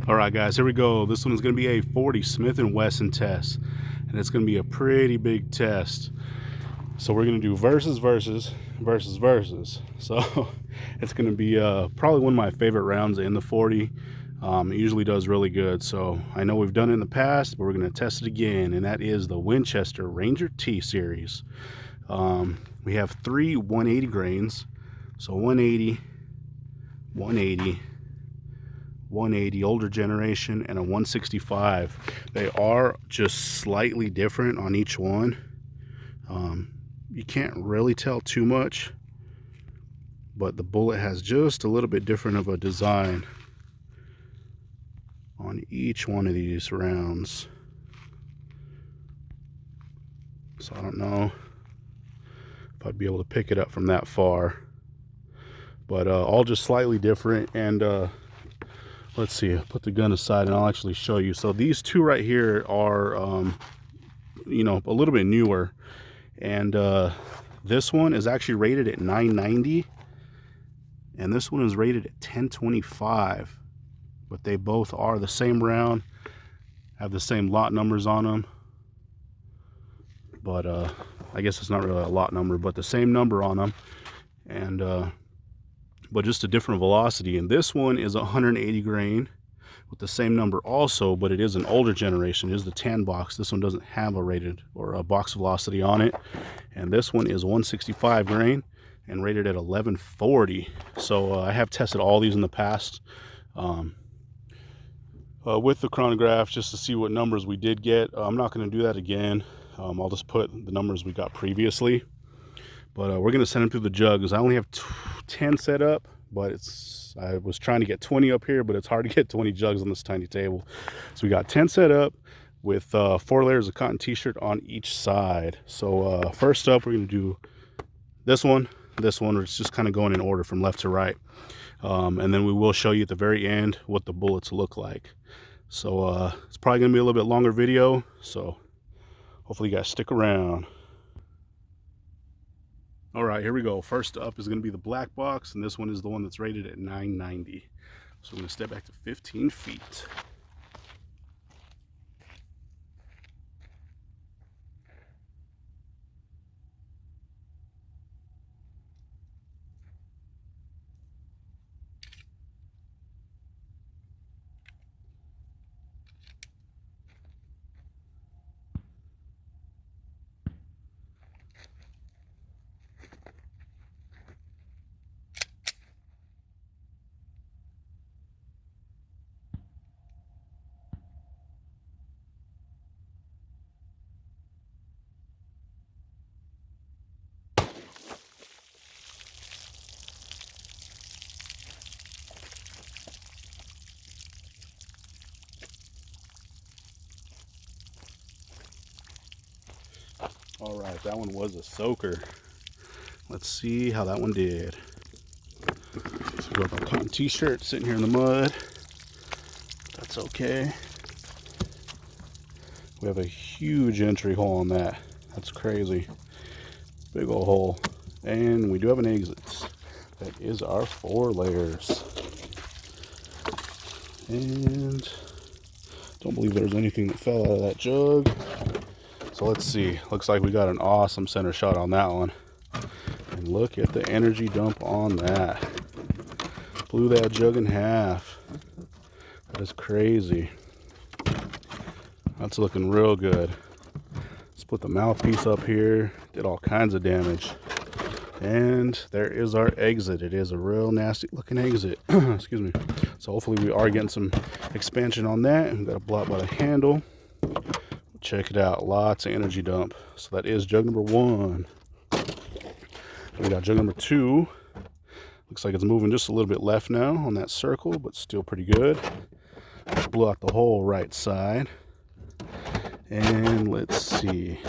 All right, guys, here we go. This one is going to be a 40 Smith & Wesson test, and it's going to be a pretty big test. So we're going to do versus. So it's going to be probably one of my favorite rounds in the 40. It usually does really good. So I know we've done it in the past, but we're going to test it again, and that is the Winchester Ranger T series. We have three 180 grains. So 180, 180, 180 older generation, and a 165. They are just slightly different on each one. You can't really tell too much, but the bullet has just a little bit different of a design on each one of these rounds. So I don't know if I'd be able to pick it up from that far, but all just slightly different. And let's see, I'll put the gun aside and I'll actually show you. So these two right here are you know, a little bit newer, and this one is actually rated at 990 and this one is rated at 1025, but they both are the same round, have the same lot numbers on them, but I guess it's not really a lot number, but the same number on them, and but just a different velocity. And this one is 180 grain with the same number also, but it is an older generation. It is the tan box. This one doesn't have a rated or a box velocity on it. And this one is 165 grain and rated at 1140. So I have tested all these in the past with the chronograph just to see what numbers we did get. I'm not going to do that again. I'll just put the numbers we got previously. But we're going to send them through the jugs. I only have 10 set up, but I was trying to get 20 up here, but it's hard to get 20 jugs on this tiny table. So we got 10 set up with 4 layers of cotton t-shirt on each side. So first up, we're going to do this one, or it's just kind of going in order from left to right. And then we will show you at the very end what the bullets look like. So it's probably going to be a little bit longer video, so hopefully you guys stick around. All right, here we go. First up is going to be the black box, and this one is the one that's rated at 990. So I'm going to step back to 15 feet. All right, that one was a soaker. Let's see how that one did. So we got my cotton t-shirt sitting here in the mud. That's okay. We have a huge entry hole on that. That's crazy. Big old hole. And we do have an exit. That is our 4 layers. And don't believe there's anything that fell out of that jug. So let's see. Looks like we got an awesome center shot on that one. And look at the energy dump on that. Blew that jug in half. That is crazy. That's looking real good. Let's put the mouthpiece up here. Did all kinds of damage. And there is our exit. It is a real nasty looking exit. Excuse me. So hopefully we are getting some expansion on that. We've got a block by the handle. Check it out, lots of energy dump. So that is jug number 1. We got jug number 2. Looks like it's moving just a little bit left now on that circle, but still pretty good. Blew out the whole right side. And let's see.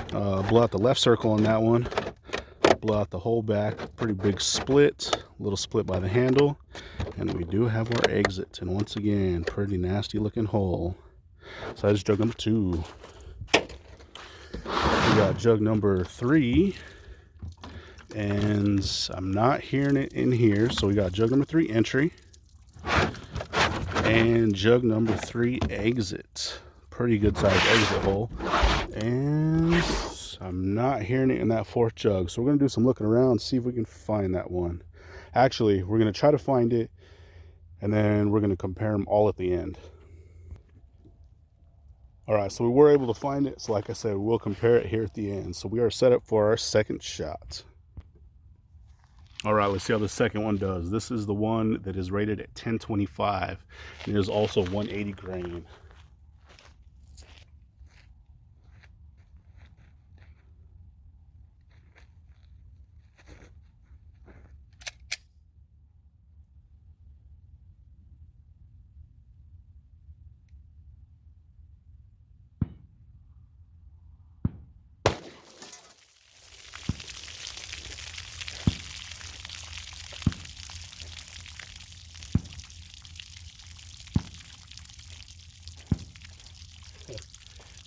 Blew out the left circle on that one. Blew out the whole back. Pretty big split. Little split by the handle. And we do have our exit. And once again, pretty nasty looking hole. So that's jug number 2. We got jug number 3, and I'm not hearing it in here. So we got jug number 3 entry. And jug number 3 exit. Pretty good sized exit hole. And I'm not hearing it in that 4th jug. So we're going to do some looking around, see if we can find that one. Actually, we're going to try to find it, and then we're going to compare them all at the end. All right, so we were able to find it. So like I said, we'll compare it here at the end. So we are set up for our second shot. All right, let's see how the second one does. This is the one that is rated at 1025. And it is also 180 grain.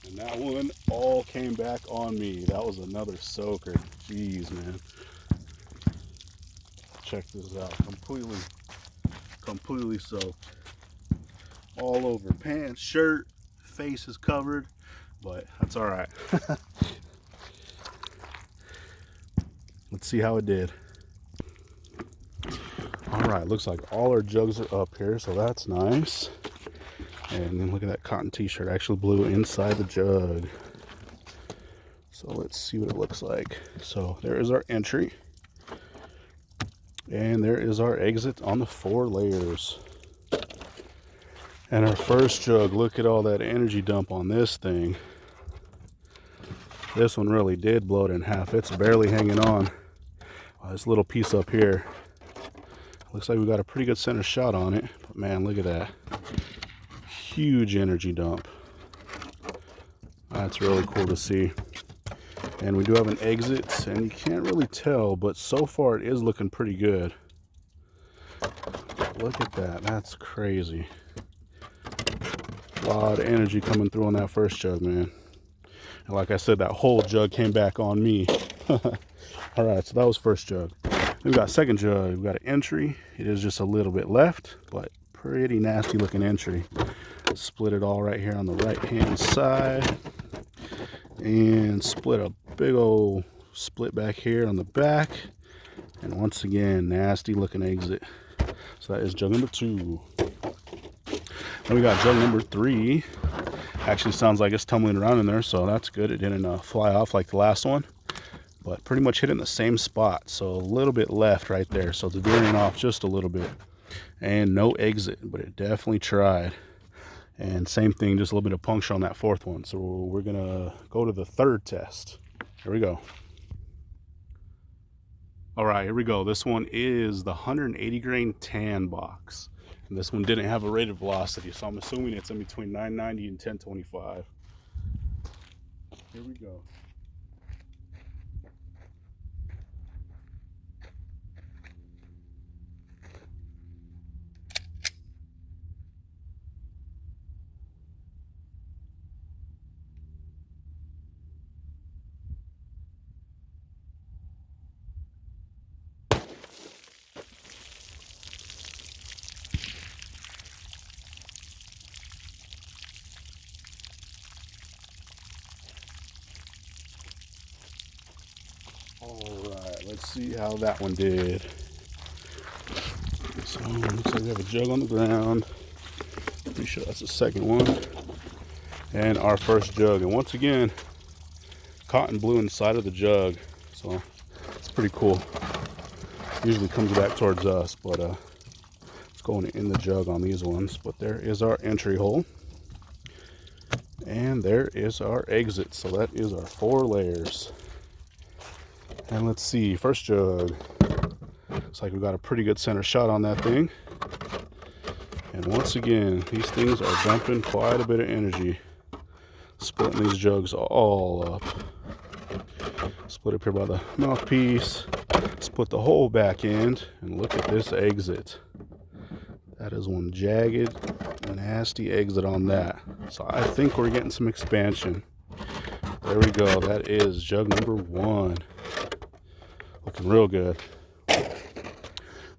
And that one all came back on me. That was another soaker. Jeez, man. Check this out. Completely soaked. All over. Pants, shirt, face is covered, but that's all right. Let's see how it did. All right, looks like all our jugs are up here, so that's nice. And then look at that cotton t-shirt, actually blew inside the jug. So let's see what it looks like. So there is our entry. And there is our exit on the 4 layers. And our first jug, look at all that energy dump on this thing. This one really did blow it in half. It's barely hanging on. This little piece up here. Looks like we got a pretty good center shot on it. But man, look at that. Huge energy dump. That's really cool to see. And we do have an exit, and you can't really tell, but so far it is looking pretty good. Look at that. That's crazy. A lot of energy coming through on that first jug, man. And like I said, that whole jug came back on me. All right, so that was first jug. Then we got second jug. We got an entry. It is just a little bit left, but pretty nasty looking entry. Split it all right here on the right hand side, and split a big old split back here on the back. And once again, nasty looking exit. So that is jug number 2. Then we got jug number 3. Actually sounds like it's tumbling around in there, so that's good. It didn't fly off like the last one, but pretty much hit in the same spot. So a little bit left right there. So it's veering off just a little bit. And no exit, but it definitely tried. And same thing, just a little bit of puncture on that 4th one. So we're gonna go to the 3rd test. Here we go. All right, here we go. This one is the 180 grain tan box. And this one didn't have a rated velocity, so I'm assuming it's in between 990 and 1025. Here we go. Alright, let's see how that one did. So, looks like we have a jug on the ground. Pretty sure that's the second one. And our first jug. And once again, cotton blew inside of the jug. So, it's pretty cool. Usually comes back towards us, but it's going in the jug on these ones. But there is our entry hole. And there is our exit. So that is our 4 layers. And let's see, first jug. Looks like we got a pretty good center shot on that thing. And once again, these things are dumping quite a bit of energy. Splitting these jugs all up. Split up here by the mouthpiece. Split the whole back end. And look at this exit. That is one jagged, nasty exit on that. So I think we're getting some expansion. There we go. That is jug number 1. Looking real good. Then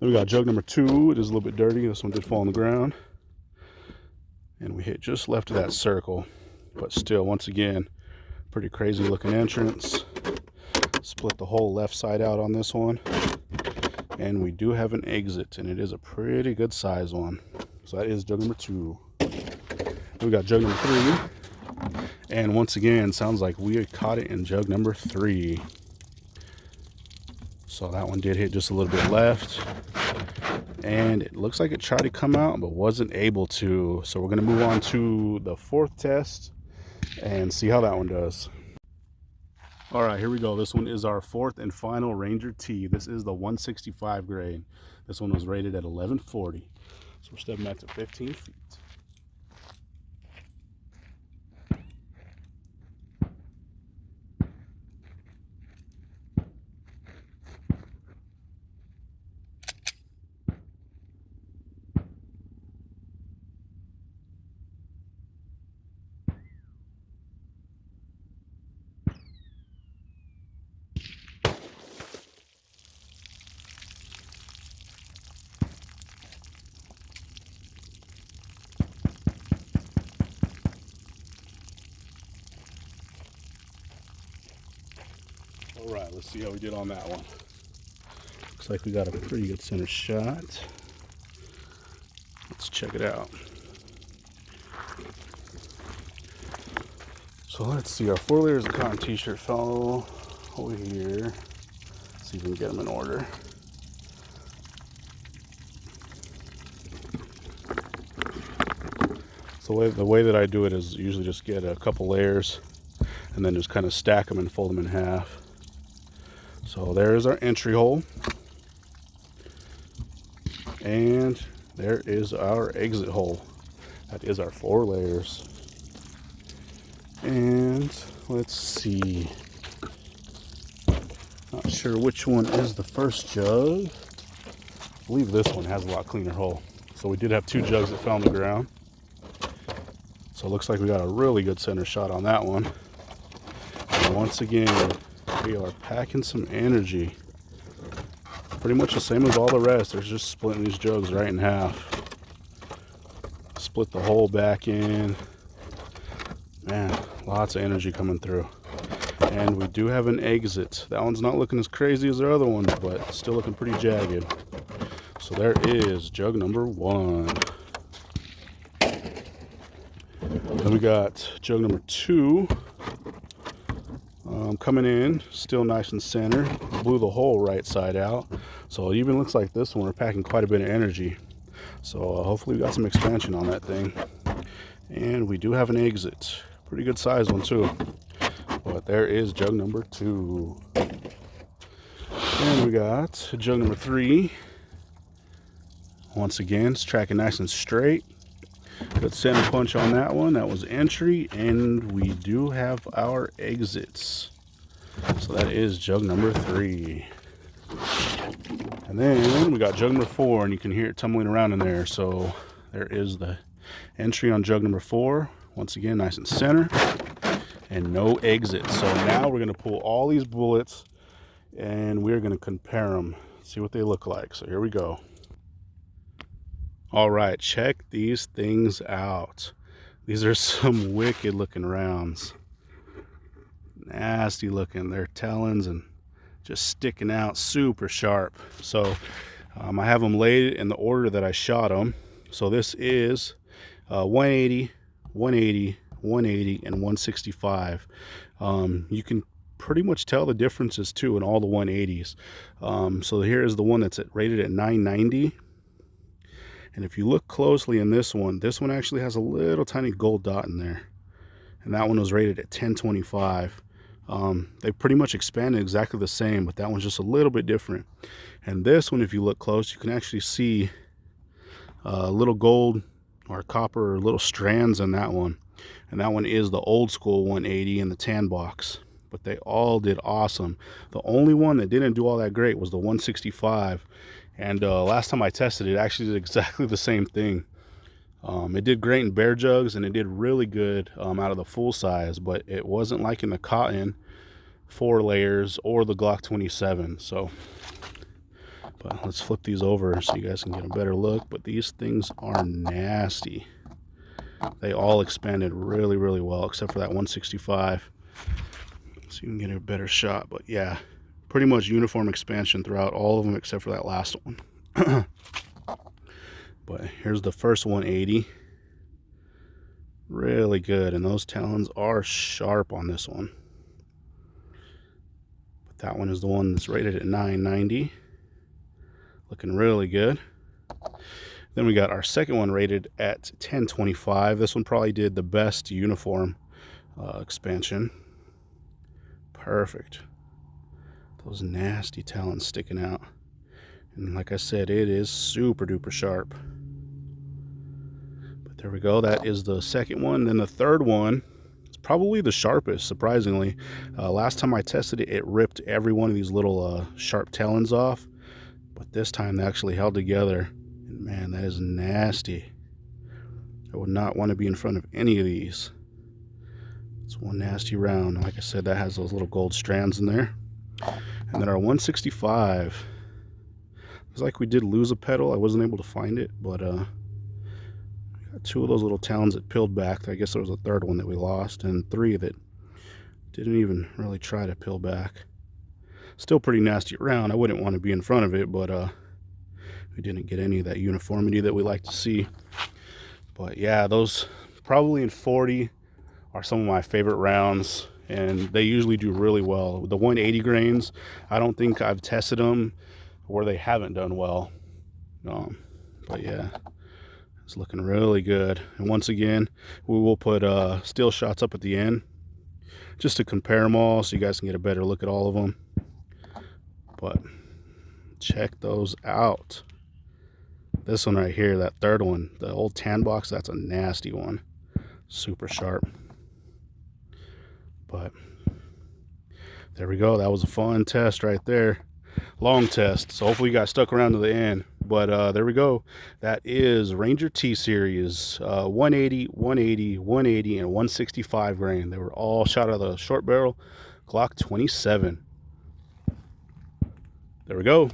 we got jug number 2. It is a little bit dirty. This one did fall on the ground. And we hit just left of that circle, but still, once again, pretty crazy looking entrance. Split the whole left side out on this one. And we do have an exit, and it is a pretty good size one. So that is jug number 2. We got jug number 3. And once again, sounds like we caught it in jug number 3. So that one did hit just a little bit left. And it looks like it tried to come out, but wasn't able to. So we're going to move on to the 4th test and see how that one does. All right, here we go. This one is our 4th and final Ranger T. This is the 165 grade. This one was rated at 1140. So we're stepping back to 15 feet. All right, let's see how we did on that one. Looks like we got a pretty good center shot. Let's check it out. So let's see, our 4 layers of cotton t-shirt fell over here. Let's see if we can get them in order. So the way that I do it is usually just get a couple layers and then just kind of stack them and fold them in half. So there is our entry hole. And there is our exit hole. That is our 4 layers. And let's see. Not sure which one is the first jug. I believe this one has a lot cleaner hole. So we did have 2 jugs that fell on the ground. So it looks like we got a really good center shot on that one. And once again, we are packing some energy. Pretty much the same as all the rest. There's just splitting these jugs right in half. Split the hole back in. Man, lots of energy coming through. And we do have an exit. That one's not looking as crazy as our other ones, but still looking pretty jagged. So there is jug number 1. Then we got jug number 2. Coming in, still nice and center. Blew the whole right side out. So it even looks like this one, we're packing quite a bit of energy. So hopefully we got some expansion on that thing. And we do have an exit. Pretty good size one too. But there is jug number 2. And we got jug number 3. Once again, it's tracking nice and straight. Good center punch on that one. That was entry. And we do have our exits. So that is jug number 3. And then we got jug number 4, and you can hear it tumbling around in there. So there is the entry on jug number 4. Once again, nice and center. And no exit. So now we're going to pull all these bullets, and we're going to compare them. See what they look like. So here we go. All right, check these things out. These are some wicked looking rounds. Nasty looking. They're talons and just sticking out super sharp. So I have them laid in the order that I shot them. So this is 180, 180, 180, and 165. You can pretty much tell the differences too in all the 180s. So here is the one that's rated at 990. And if you look closely in this one actually has a little tiny gold dot in there. And that one was rated at 1025. They pretty much expanded exactly the same, but that one's just a little bit different. And this one, if you look close, you can actually see little gold or copper or little strands in that one. And that one is the old school 180 in the tan box. But they all did awesome. The only one that didn't do all that great was the 165. And last time I tested it, actually did exactly the same thing. It did great in bear jugs, and it did really good out of the full size, but it wasn't like in the cotton 4 layers or the Glock 27. So, but let's flip these over so you guys can get a better look. But these things are nasty. They all expanded really, really well, except for that 165. So you can get a better shot. But yeah, pretty much uniform expansion throughout all of them except for that last one. But here's the first 180. Really good, and those talons are sharp on this one. But that one is the one that's rated at 990. Looking really good. Then we got our second one rated at 1025. This one probably did the best uniform expansion. Perfect. Those nasty talons sticking out. And like I said, it is super duper sharp. But there we go. That is the second one. Then the third one is probably the sharpest, surprisingly. Last time I tested it, it ripped every one of these little sharp talons off. But this time they actually held together. And man, that is nasty. I would not want to be in front of any of these. It's one nasty round. Like I said, that has those little gold strands in there. And then our 165. It's like we did lose a petal. I wasn't able to find it, but we got two of those little talons that peeled back. I guess there was a third one that we lost, and three that didn't even really try to peel back. Still pretty nasty round. I wouldn't want to be in front of it, but we didn't get any of that uniformity that we like to see. But yeah, those probably in 40 are some of my favorite rounds, and they usually do really well. The 180 grains, I don't think I've tested them where they haven't done well. But yeah, it's looking really good. And once again, we will put steel shots up at the end just to compare them all so you guys can get a better look at all of them. But check those out. This one right here, that third one, the old tan box, that's a nasty one. Super sharp. But there we go. That was a fun test right there. Long test. So hopefully you guys stuck around to the end. But there we go. That is Ranger T Series 180, 180, 180, and 165 grain. They were all shot out of the short barrel Glock 27. There we go.